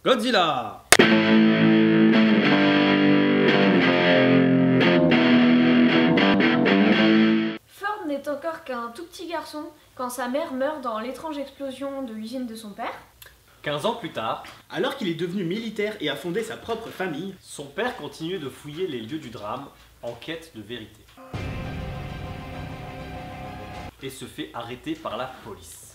Godzilla! Ford n'est encore qu'un tout petit garçon quand sa mère meurt dans l'étrange explosion de l'usine de son père. 15 ans plus tard, Alors qu'il est devenu militaire et a fondé sa propre famille, son père continue de fouiller les lieux du drame en quête de vérité. Et se fait arrêter par la police.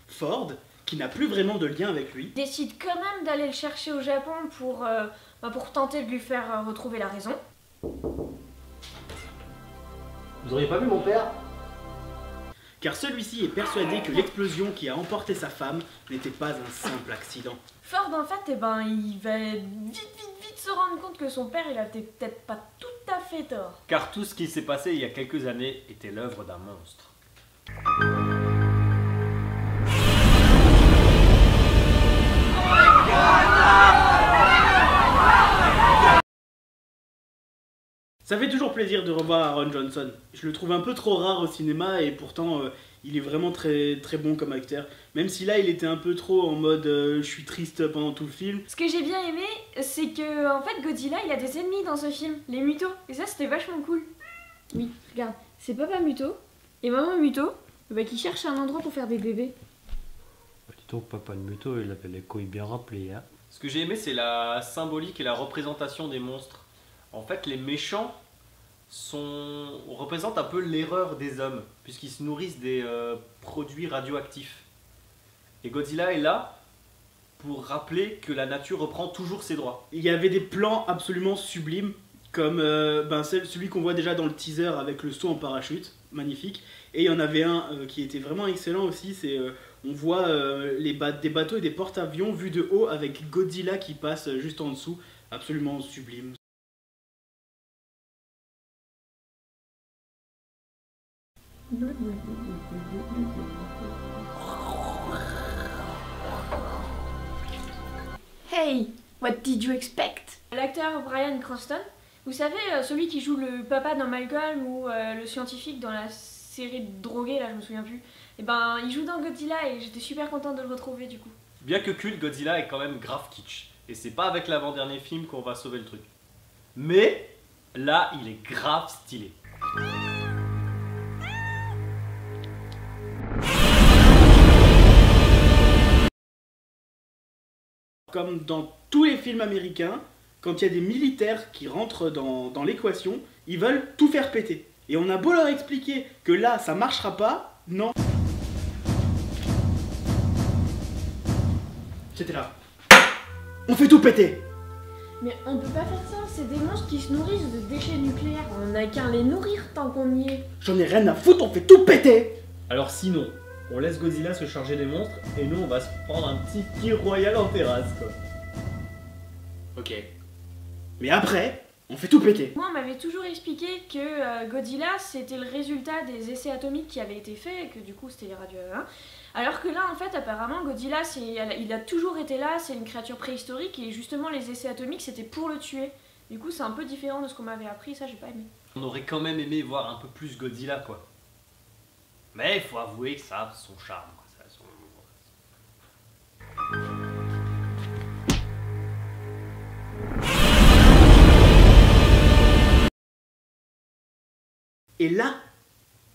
Ford, qui n'a plus vraiment de lien avec lui, Décide quand même d'aller le chercher au Japon pour tenter de lui faire retrouver la raison. Vous auriez pas vu mon père? car celui-ci est persuadé que l'explosion qui a emporté sa femme n'était pas un simple accident. Ford en fait, il va vite se rendre compte que son père il a peut-être pas tout à fait tort. Car tout ce qui s'est passé il y a quelques années était l'œuvre d'un monstre. Ça fait toujours plaisir de revoir Aaron Johnson. Je le trouve un peu trop rare au cinéma et pourtant il est vraiment très bon comme acteur. Même si là il était un peu trop en mode je suis triste pendant tout le film. Ce que j'ai bien aimé, c'est que en fait Godzilla il a des ennemis dans ce film, les Mutos. Et ça c'était vachement cool. Oui, regarde, c'est Papa Muto et Maman Muto qui cherchent un endroit pour faire des bébés. Dis donc, Papa de Muto, il avait les couilles bien rappelées, hein. Ce que j'ai aimé, c'est la symbolique et la représentation des monstres. En fait, les méchants représentent un peu l'erreur des hommes, puisqu'ils se nourrissent des produits radioactifs. Et Godzilla est là pour rappeler que la nature reprend toujours ses droits. Il y avait des plans absolument sublimes, comme celui qu'on voit déjà dans le teaser avec le saut en parachute, magnifique. Et il y en avait un qui était vraiment excellent aussi, c'est on voit des bateaux et des porte-avions vus de haut avec Godzilla qui passe juste en dessous, absolument sublime. Hey, what did you expect? L'acteur Bryan Cranston, vous savez, celui qui joue le papa dans Malcolm ou le scientifique dans la série de drogués, là je me souviens plus, et ben il joue dans Godzilla et j'étais super contente de le retrouver du coup. Bien que culte, Godzilla est quand même grave kitsch. Et c'est pas avec l'avant-dernier film qu'on va sauver le truc. Mais là, il est grave stylé. Comme dans tous les films américains, quand il y a des militaires qui rentrent dans l'équation, ils veulent tout faire péter. Et on a beau leur expliquer que là, ça marchera pas, non. C'était là. On fait tout péter. Mais on peut pas faire ça, c'est des monstres qui se nourrissent de déchets nucléaires, on n'a qu'à les nourrir tant qu'on y est. J'en ai rien à foutre, on fait tout péter. Alors sinon, on laisse Godzilla se charger des monstres et nous on va se prendre un petit tir royal en terrasse quoi. Ok. Mais après, on fait tout péter. Moi on m'avait toujours expliqué que Godzilla c'était le résultat des essais atomiques qui avaient été faits et que du coup c'était les radios. Alors que là en fait apparemment Godzilla il a toujours été là, c'est une créature préhistorique et justement les essais atomiques c'était pour le tuer. Du coup c'est un peu différent de ce qu'on m'avait appris, ça j'ai pas aimé. On aurait quand même aimé voir un peu plus Godzilla quoi. Mais il faut avouer que ça a son charme. Ça a son... Et là,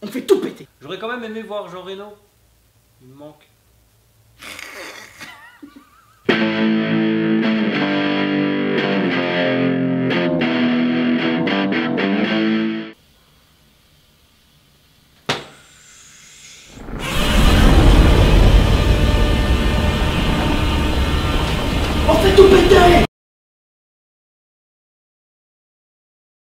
on fait tout péter. J'aurais quand même aimé voir Jean Reno. Il me manque. On fait tout péter.